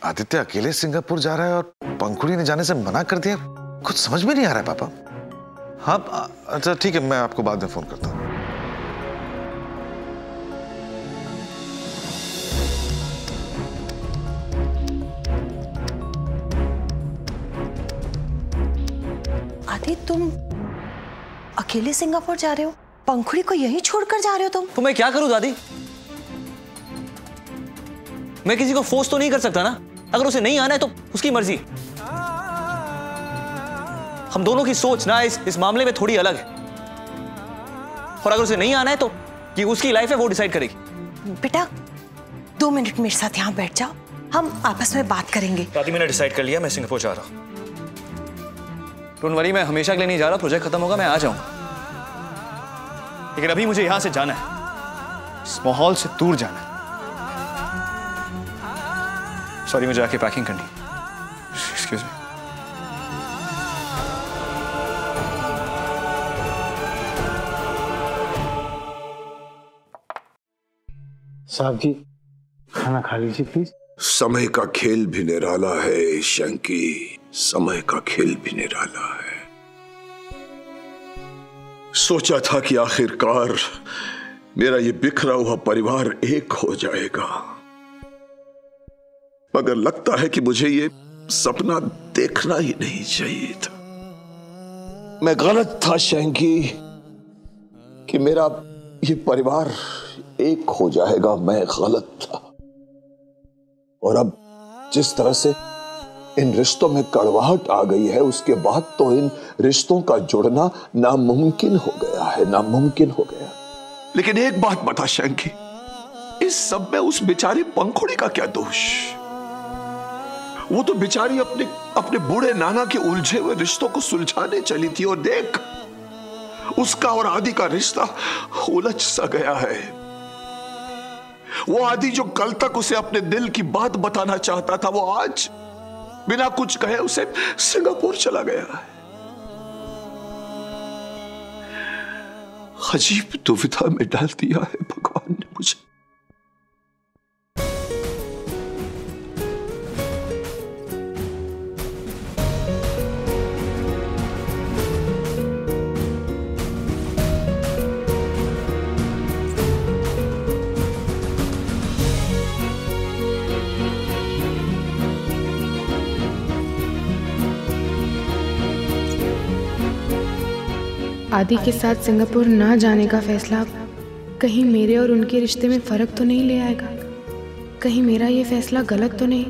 आदित्य अकेले सिंगापुर जा रहा है और पंखुड़ी ने जाने से मना कर दिया। कुछ समझ में नहीं आ रहा है पापा। हाँ अच्छा ठीक है, मैं आपको बाद में फोन करता हूँ। आदित्य तुम अकेले सिंगापुर जा रहे हो? पंखुड़ी को यहीं छोड़कर जा रहे हो तुम? तो मैं क्या करूं दादी? मैं किसी को फोर्स तो नहीं कर सकता ना। अगर उसे नहीं आना है तो उसकी मर्जी। हम दोनों की सोच ना इस मामले में थोड़ी अलग है। और अगर उसे नहीं आना है तो ये उसकी लाइफ है, वो डिसाइड करेगी। बेटा 2 मिनट मेरे साथ यहाँ बैठ जाओ, हम आपस में बात करेंगे। दादी मैंने डिसाइड कर लिया, मैं सिंगापुर जा रहा हूं। डोंट वरी, मैं हमेशा के लिए नहीं जा रहा। प्रोजेक्ट खत्म होगा मैं आ जाऊंगा, लेकिन अभी मुझे यहां से जाना है, इस माहौल से दूर जाना है। सॉरी, मुझे आके पैकिंग करनी। Excuse me. साहब जी खाना खा लीजिए प्लीज। समय का खेल भी निराला है शंकी, समय का खेल भी निराला है। सोचा था कि आखिरकार मेरा ये बिखरा हुआ परिवार एक हो जाएगा, मगर लगता है कि मुझे ये सपना देखना ही नहीं चाहिए था। मैं गलत था शंकी कि मेरा ये परिवार एक हो जाएगा। मैं गलत था, और अब जिस तरह से इन रिश्तों में कड़वाहट आ गई है, उसके बाद तो इन रिश्तों का जुड़ना नामुमकिन हो गया है, नामुमकिन हो गया। लेकिन एक बात बता शंकी, इस सब में उस बेचारी पंखुड़ी का क्या दोष? वो तो बेचारी अपने बूढ़े नाना के उलझे हुए रिश्तों को सुलझाने चली थी, और देख उसका और आदि का रिश्ता उलझ सा गया है। वो आदि जो कल तक उसे अपने दिल की बात बताना चाहता था, वो आज बिना कुछ कहे उसे सिंगापुर चला गया है। अजीब दुविधा में डाल दिया है भगवान ने मुझे। आदि के साथ सिंगापुर ना जाने का फैसला कहीं मेरे और उनके रिश्ते में फर्क तो नहीं ले आएगा? कहीं मेरा ये फैसला गलत तो नहीं?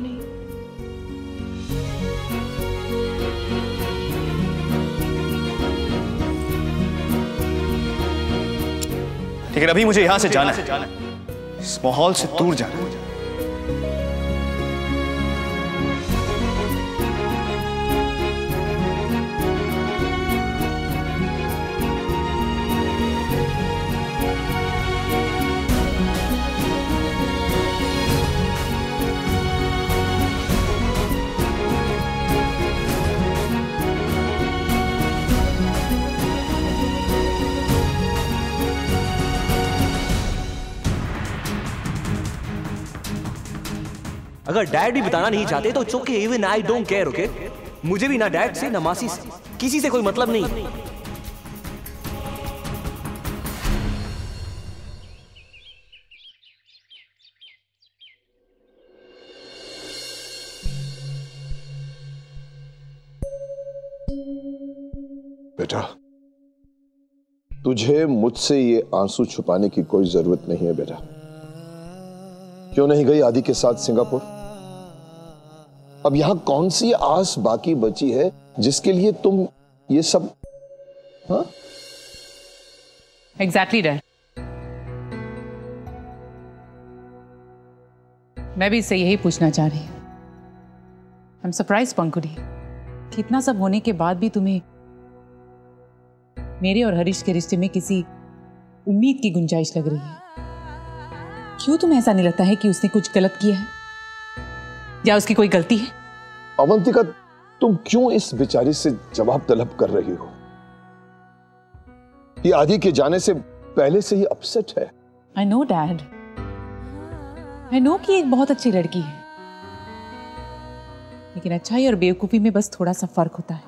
लेकिन अभी मुझे यहां से जाना है, इस माहौल से दूर जाना है। अगर डैड भी बताना नहीं चाहते तो it's okay, even I don't care. Okay, मुझे भी ना डैड से ना मासी से किसी से कोई मतलब नहीं। बेटा, तुझे मुझसे ये आंसू छुपाने की कोई जरूरत नहीं है बेटा। क्यों नहीं गई आदि के साथ सिंगापुर? अब यहां कौन सी आस बाकी बची है जिसके लिए तुम ये सब? हाँ एग्जैक्टली डैड, मैं भी इससे यही पूछना चाह रही हूं। आई एम सरप्राइज पंखुड़ी कि इतना सब होने के बाद भी तुम्हें मेरे और हरीश के रिश्ते में किसी उम्मीद की गुंजाइश लग रही है। क्यों तुम्हें ऐसा नहीं लगता है कि उसने कुछ गलत किया है या उसकी कोई गलती है? अवंतिका, तुम क्यों इस बेचारी से जवाब तलब कर रही हो? ये आदि के जाने से पहले से ही अपसेट है। I know dad, I know कि एक बहुत अच्छी लड़की है, लेकिन अच्छाई और बेवकूफी में बस थोड़ा सा फर्क होता है।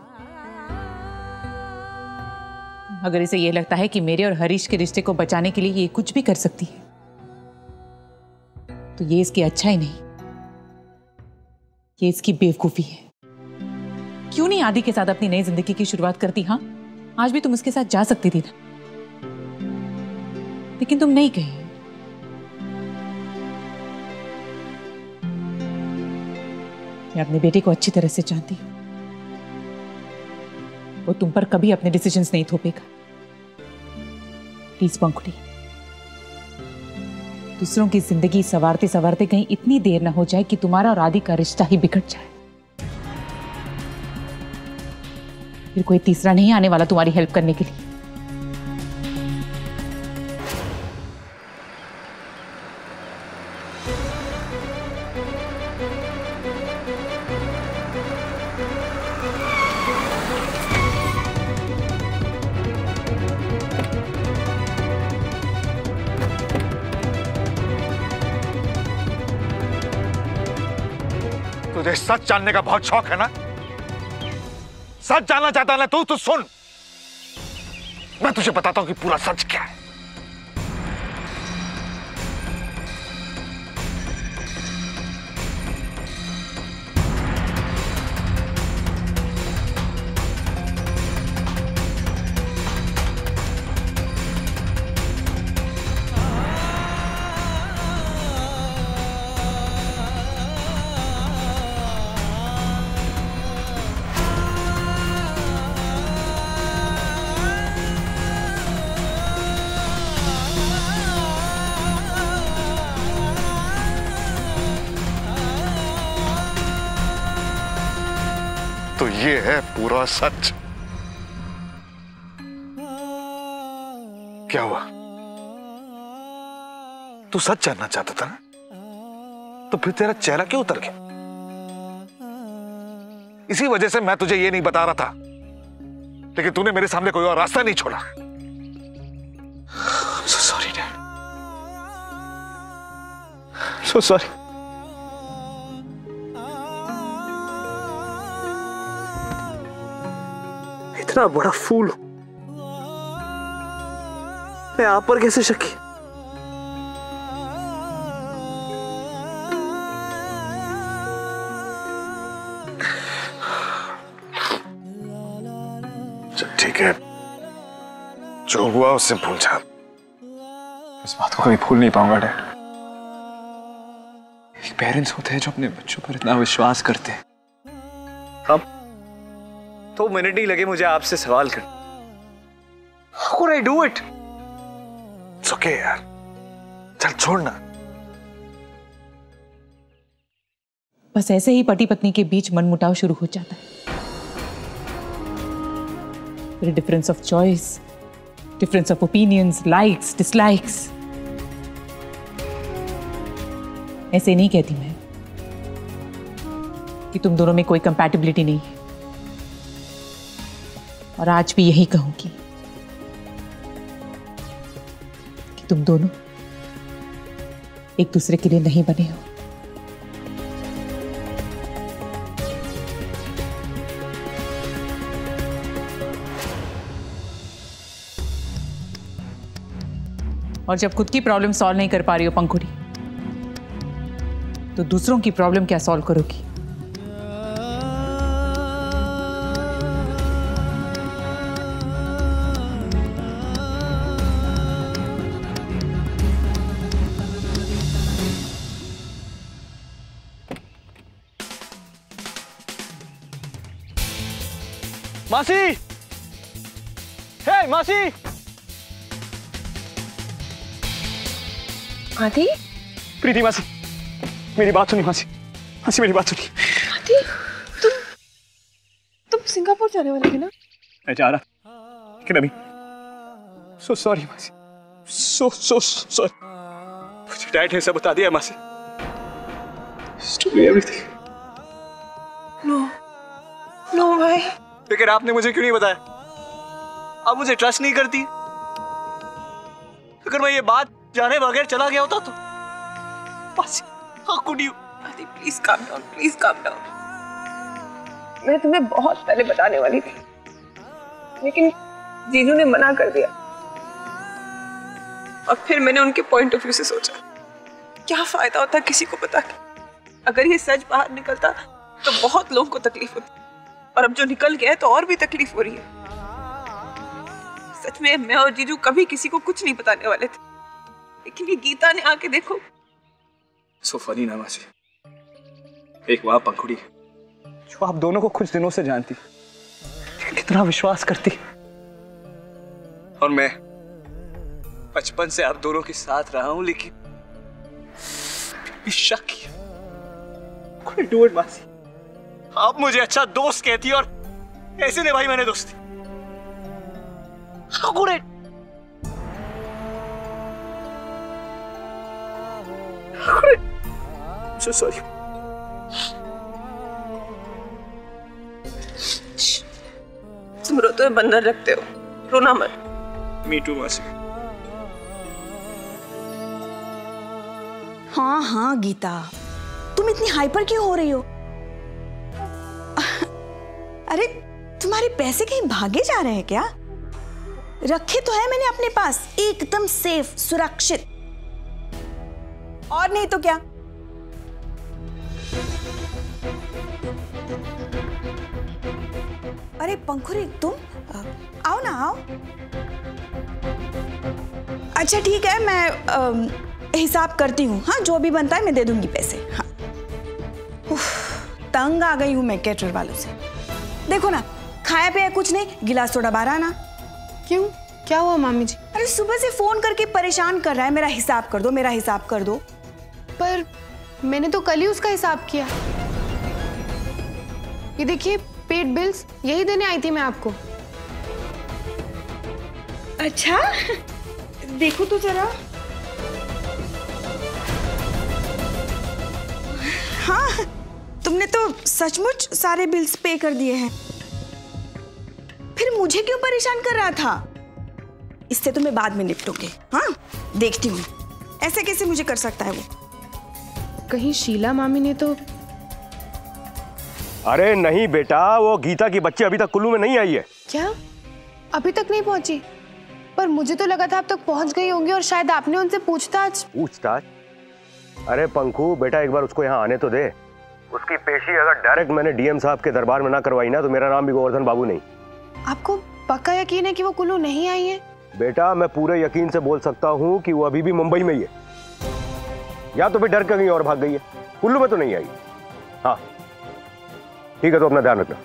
अगर इसे यह लगता है कि मेरे और हरीश के रिश्ते को बचाने के लिए ये कुछ भी कर सकती है, तो ये इसकी अच्छाई नहीं, ये इसकी बेवकूफी है। क्यों नहीं आदि के साथ अपनी नई जिंदगी की शुरुआत करती? हाँ, आज भी तुम उसके साथ जा सकती थी ना, लेकिन तुम नहीं गई। मैं अपने बेटे को अच्छी तरह से जानती हूं, वो तुम पर कभी अपने डिसीजंस नहीं थोपेगा। प्लीज पंखुड़ी, दूसरों की जिंदगी संवारते संवारते कहीं इतनी देर ना हो जाए कि तुम्हारा और आदि का रिश्ता ही बिगड़ जाए। फिर कोई तीसरा नहीं आने वाला तुम्हारी हेल्प करने के लिए। तुझे सच जानने का बहुत शौक है ना? सच जानना चाहता है ना तू? तो सुन, मैं तुझे बताता हूं कि पूरा सच क्या है। तो ये है पूरा सच। क्या हुआ? तू सच जानना चाहता था ना? तो फिर तेरा चेहरा क्यों उतर गया? इसी वजह से मैं तुझे ये नहीं बता रहा था, लेकिन तूने मेरे सामने कोई और रास्ता नहीं छोड़ा। So sorry, Dad. So sorry. इतना बड़ा फूल मैं आप पर कैसे शकी? ठीक है, जो हुआ उससे भूल जा। इस बात को कभी भूल नहीं पाऊंगा डैड। एक पेरेंट्स होते हैं जो अपने बच्चों पर इतना विश्वास करते हैं। अब 2 मिनट नहीं लगे मुझे आपसे सवाल कर। How could I do it? It's okay यार, चल छोड़ना। बस ऐसे ही पति पत्नी के बीच मनमुटाव शुरू हो जाता है। फिर difference of choice, difference of opinions, likes, dislikes. ऐसे नहीं कहती मैं कि तुम दोनों में कोई कंपैटिबिलिटी नहीं है, और आज भी यही कहूंगी कि तुम दोनों एक दूसरे के लिए नहीं बने हो। और जब खुद की प्रॉब्लम सॉल्व नहीं कर पा रही हो पंखुड़ी, तो दूसरों की प्रॉब्लम क्या सॉल्व करोगी? मासी, हे मासी। आदि? प्रीति मासी, मेरी बात सुनी मासी। मासी मेरी बात सुनी। आदि, तुम सिंगापुर जाने वाले थे ना? मैं जा रहा, लेकिन अभी सो सॉरी मासी, सो सॉरी। मुझे डैड ने सब बता दिया मासी। Story everything. नो भाई। लेकिन आपने मुझे क्यों नहीं बताया? आप मुझे ट्रस्ट नहीं करती? अगर मैं ये बात जाने बगैर चला गया होता तो मासी, how could you? आदि please calm down, please calm down. मैं तुम्हें बहुत पहले बताने वाली थी, लेकिन जीजू ने मना कर दिया। और फिर मैंने उनके पॉइंट ऑफ व्यू से सोचा, क्या फायदा होता किसी को बता के। अगर ये सच बाहर निकलता तो बहुत लोगों को तकलीफ होती, और अब जो निकल गया है तो और भी तकलीफ हो रही है। सच में मैं और जीजू कभी किसी को कुछ नहीं बताने वाले थे, लेकिन ये गीता ने आके देखो। सो फनी ना मासी, एक वहां पंखुड़ी जो आप दोनों को कुछ दिनों से जानती, कितना विश्वास करती, और मैं बचपन से आप दोनों के साथ रहा हूं, लेकिन शक किया। Couldn't do it, मासी। आप मुझे अच्छा दोस्त कहती और ऐसे ने भाई मैंने दोस्ती। How could it? How could it? I'm so sorry. तुम रोते हुए बंदर रखते हो, रोना मत। Me too, मासी। हाँ हाँ गीता, तुम इतनी हाइपर क्यों हो रही हो? अरे तुम्हारे पैसे कहीं भागे जा रहे हैं क्या? रखे तो है मैंने अपने पास, एकदम सेफ, सुरक्षित। और नहीं तो क्या? अरे पंखुड़ी तुम आओ ना, आओ। अच्छा ठीक है, मैं हिसाब करती हूँ। हाँ, जो भी बनता है मैं दे दूंगी पैसे। हाँ, तंग आ गई हूँ मैं कैटरर वालों से। देखो ना, खाया पिया कुछ नहीं, गिलास थोड़ा बाहर आना। क्यों, क्या हुआ मामी जी? अरे सुबह से फोन करके परेशान कर रहा है, मेरा हिसाब कर दो, मेरा हिसाब कर दो। पर मैंने तो कल ही उसका हिसाब किया। ये देखिए पेड बिल्स, यही देने आई थी मैं आपको। अच्छा देखो तो जरा। हाँ, तुमने तो सचमुच सारे बिल्स पे कर दिए हैं। फिर मुझे क्यों परेशान कर रहा था? इससे तो मैं बाद में निपटूंगी। हाँ, देखती हूँ ऐसे कैसे मुझे कर सकता है वो। कहीं शीला मामी ने तो। अरे नहीं बेटा, वो गीता की बच्ची अभी तक कुल्लू में नहीं आई है। क्या अभी तक नहीं पहुंची? पर मुझे तो लगा था अब तक पहुंच गई होंगी, और शायद आपने उनसे पूछताछ। अरे पंकु बेटा, एक बार उसको यहाँ आने तो दे। उसकी पेशी अगर डायरेक्ट मैंने डीएम साहब के दरबार में ना करवाई ना, तो मेरा नाम भी गोवर्धन बाबू नहीं। आपको पक्का यकीन है कि वो कुल्लू नहीं आई है? बेटा मैं पूरे यकीन से बोल सकता हूँ कि वो अभी भी मुंबई में ही है, या तो फिर डर के कहीं और भाग गई है। कुल्लू में तो नहीं आई। हाँ ठीक है, तो अपना ध्यान रखना।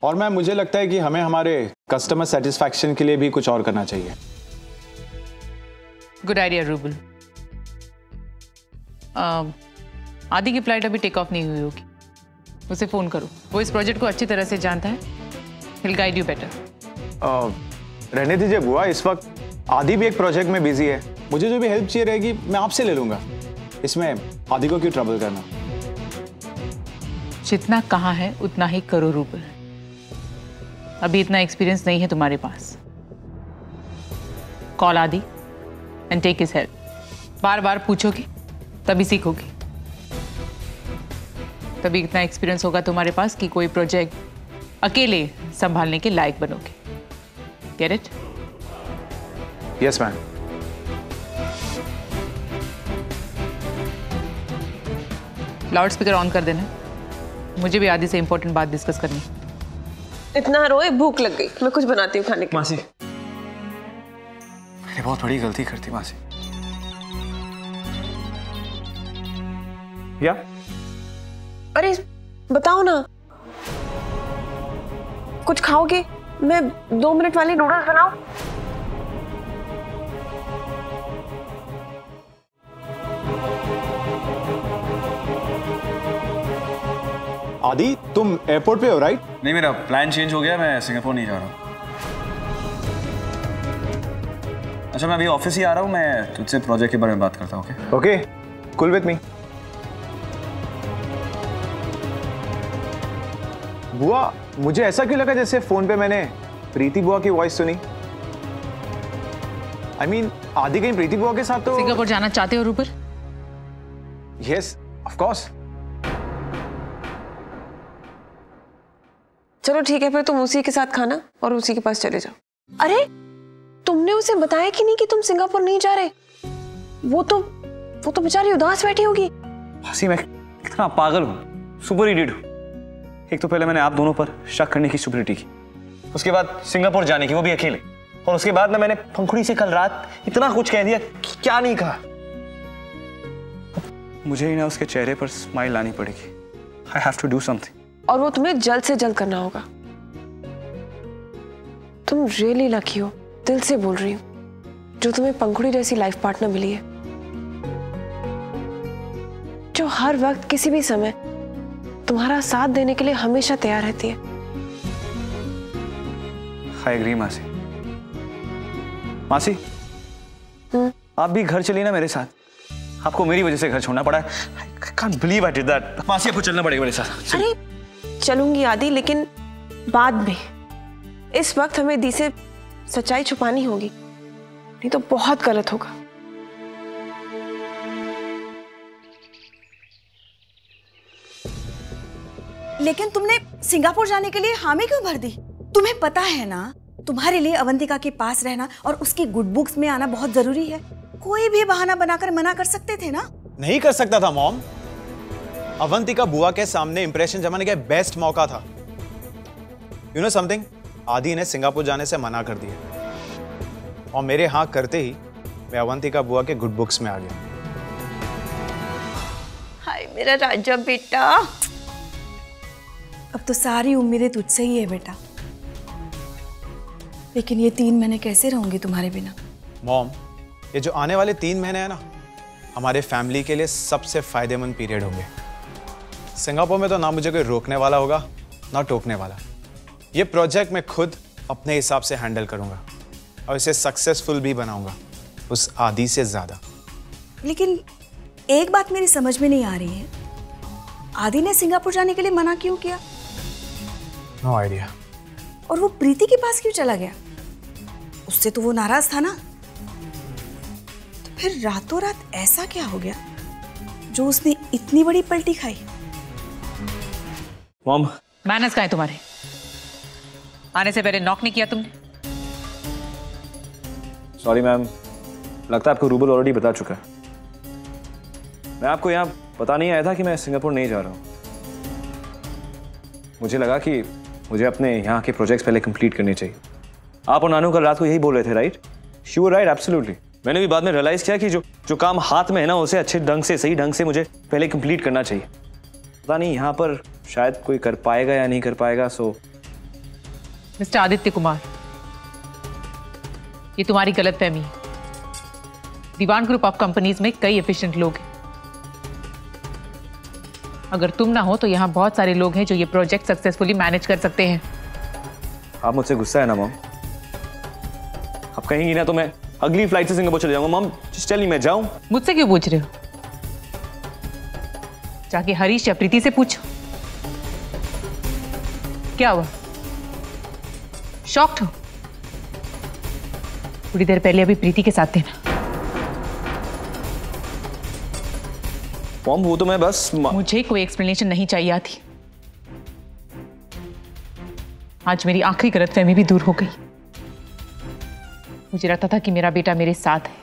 और मैम मुझे लगता है कि हमें हमारे कस्टमर सेटिस्फैक्शन के लिए भी कुछ और करना चाहिए। Good idea rouble. आदि की फ्लाइट अभी टेक ऑफ नहीं हुई होगी, उसे फोन करो। वो इस प्रोजेक्ट को अच्छी तरह से जानता है। He'll guide you better. रहने दीजिए बुआ, इस वक्त आदि भी एक प्रोजेक्ट में बिजी है। मुझे जो भी हेल्प चाहिए रहेगी मैं आपसे ले लूंगा। इसमें आदि को क्यों ट्रबल करना? जितना कहा है उतना ही करो रूबल। अभी इतना एक्सपीरियंस नहीं है तुम्हारे पास। कॉल आदि एंड टेक हिज हेल्प। बार बार पूछोगी तभी सीखोगी, तभी इतना एक्सपीरियंस होगा तुम्हारे पास कि कोई प्रोजेक्ट अकेले संभालने के लायक बनोगे। Get it? Yes ma'am. Loud speaker on कर देना, मुझे भी आदि से इंपॉर्टेंट बात डिस्कस करनी। इतना रोए, भूख लग गई, मैं कुछ बनाती हूँ खाने के। मासी, मैंने बहुत बड़ी गलती कर दी मासी। या? अरे बताओ ना, कुछ खाओगे? मैं 2 मिनट वाले नूडल्स बनाऊं? आदि तुम एयरपोर्ट पे हो राइट? नहीं, मेरा प्लान चेंज हो गया, मैं सिंगापुर नहीं जा रहा हूँ। अच्छा मैं अभी ऑफिस ही आ रहा हूँ, मैं तुझसे प्रोजेक्ट के बारे में बात करता हूँ। Okay, cool with me. बुआ, मुझे ऐसा क्यों लगा जैसे फोन पे मैंने प्रीति बुआ की वॉइस सुनी? I mean, आदि कहीं प्रीति बुआ के साथ तो सिंगापुर जाना चाहते हो रूपर? Yes, of course. चलो ठीक है, फिर तुम उसी के साथ खाना और उसी के पास चले जाओ। अरे तुमने उसे बताया कि नहीं कि तुम सिंगापुर नहीं जा रहे? वो तो बेचारी उदास बैठी होगी। मासी मैं कितना पागल हूँ, सुपर इडियट हूँ। एक तो पहले मैंने आप दोनों पर शक करने की स्टुपिडिटी की, उसके बाद सिंगापुर जाने की, वो भी अकेले, और उसके बाद मैंने पंखुड़ी से कल रात इतना कुछ कह दिया, क्या नहीं कहा। मुझे ही ना उसके चेहरे पर स्माइल लानी पड़ेगी। I have to do something. और वो तुम्हें जल्द से जल्द करना होगा। तुम रियली लकी हो, दिल से बोल रही हूँ, जो तुम्हें पंखुड़ी जैसी लाइफ पार्टनर मिली है, जो हर वक्त किसी भी समय तुम्हारा साथ देने के लिए हमेशा तैयार रहती है। I agree, मासी। मासी, आप भी घर चलिए ना मेरे साथ। आपको मेरी वजह से घर छोड़ना पड़ा है। I can't believe I did that. मासी आपको चलना पड़ेगा मेरे साथ। अरे चलूंगी आदि, लेकिन बाद में। इस वक्त हमें दी से सच्चाई छुपानी होगी, नहीं तो बहुत गलत होगा। लेकिन तुमने सिंगापुर जाने के लिए हामी क्यों भर दी? तुम्हें पता है ना, तुम्हारे लिए अवंतिका के पास रहना और उसकी गुड बुक्स में आना बहुत जरूरी है। कोई भी बहाना बनाकर मना कर सकते थे ना? नहीं कर सकता था मॉम। अवंतिका बुआ के सामने इंप्रेशन जमाने का बेस्ट मौका था। यू नो समथिंग, आदि ने सिंगापुर जाने से मना कर दिया और मेरे हाँ करते ही मैं अवंतिका बुआ के गुड बुक्स में आ गया। हाय मेरा राजा बेटा, अब तो सारी उम्मीदें तुझसे ही है बेटा। लेकिन ये 3 महीने कैसे रहूंगी तुम्हारे बिना? मॉम, ये जो आने वाले 3 महीने हैं ना, हमारे फैमिली के लिए सबसे फायदेमंद पीरियड होंगे। सिंगापुर में तो ना मुझे कोई रोकने वाला होगा ना टोकने वाला। ये प्रोजेक्ट मैं खुद अपने हिसाब से हैंडल करूंगा और इसे सक्सेसफुल भी बनाऊंगा, उस आदि से ज्यादा। लेकिन एक बात मेरी समझ में नहीं आ रही है, आदि ने सिंगापुर जाने के लिए मना क्यों किया? No idea. और वो प्रीति के पास क्यों चला गया? उससे तो वो नाराज था ना। तो फिर रातों रात ऐसा क्या हो गया जो उसने इतनी बड़ी पलटी खाई? मॉम, मैनर्स कहाँ है तुम्हारे? आने से पहले नॉक नहीं किया तुमने? सॉरी मैम, लगता है आपको रूबल ऑलरेडी बता चुका है। मैं आपको यहाँ पता नहीं आया था कि मैं सिंगापुर नहीं जा रहा हूँ। मुझे लगा कि मुझे अपने यहाँ के प्रोजेक्ट्स पहले कंप्लीट करने चाहिए। आप और नानू कल रात को यही बोल रहे थे, right? You were right, absolutely. मैंने भी बाद में रियलाइज किया कि जो काम हाथ में है ना, उसे अच्छे ढंग से, सही ढंग से मुझे पहले कंप्लीट करना चाहिए। पता नहीं यहाँ पर शायद कोई कर पाएगा या नहीं कर पाएगा। सो मिस्टर आदित्य कुमार, ये तुम्हारी गलतफहमी है। दीवान ग्रुप ऑफ कंपनीज में कई एफिशिएंट लोग हैं। अगर तुम ना हो तो यहाँ बहुत सारे लोग हैं जो ये प्रोजेक्ट सक्सेसफुली मैनेज कर सकते हैं। आप मुझसे गुस्सा है ना मॉम? आप कहेंगी ना तो मैं अगली फ्लाइट से सिंगापुर चले जाऊंगा। मॉम जस्ट टेल मी, मैं जाऊं? मुझसे क्यों पूछ रहे हो? जाके हरीश या प्रीति से पूछो। क्या हुआ, शॉक्ड हो? थोड़ी देर पहले अभी प्रीति के साथ थे ना। मॉम वो तो मैं बस मुझे कोई एक्सप्लेनेशन नहीं चाहिए आती। आज मेरी आखिरी गलतफहमी भी दूर हो गई। मुझे लगता था कि मेरा बेटा मेरे साथ है,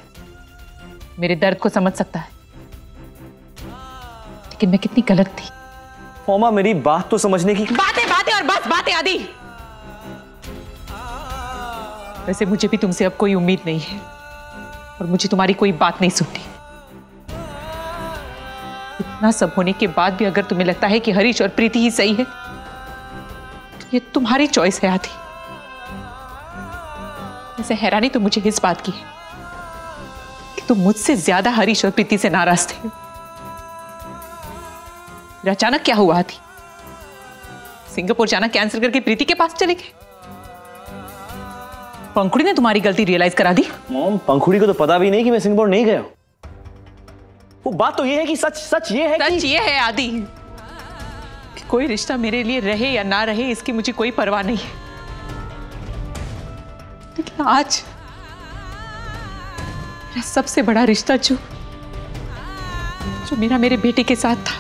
मेरे दर्द को समझ सकता है, लेकिन मैं कितनी गलत थी। मॉमा मेरी बात तो समझने की। बातें और बस बातें आदि। वैसे मुझे भी तुमसे अब कोई उम्मीद नहीं है और मुझे तुम्हारी कोई बात नहीं सुननी। इतना सब होने के बाद भी अगर तुम्हें लगता है कि हरीश और प्रीति ही सही है, तो ये तुम्हारी चॉइस है आदि। वैसे हैरानी तो मुझे इस बात की है कि तुम मुझसे ज्यादा हरीश और प्रीति से नाराज थे। फिर अचानक क्या हुआ आदि? सिंगापुर जाना कैंसिल करके प्रीति के पास चले गए? पंखुड़ी ने तुम्हारी गलती रियलाइज करा दी? मॉम पंखुड़ी को तो पता भी नहीं कि मैं सिंगापुर नहीं गया। वो बात तो ये है कि सच ये है सच ये है आदि कि कोई रिश्ता मेरे लिए रहे या ना रहे इसकी मुझे कोई परवाह नहीं है। लेकिन आज मेरा सबसे बड़ा रिश्ता जो मेरा मेरे बेटे के साथ था,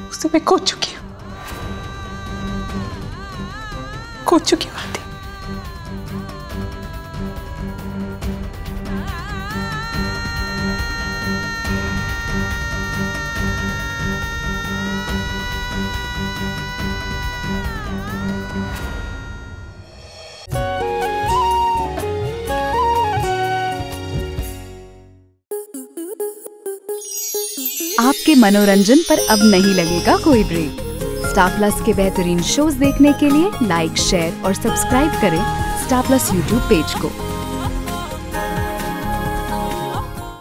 उसे मैं खो चुकी हूँ, खो चुकी हूँ आदि। आपके मनोरंजन पर अब नहीं लगेगा कोई ब्रेक। स्टार प्लस के बेहतरीन शोज देखने के लिए लाइक, शेयर और सब्सक्राइब करें स्टार प्लस यूट्यूब पेज को।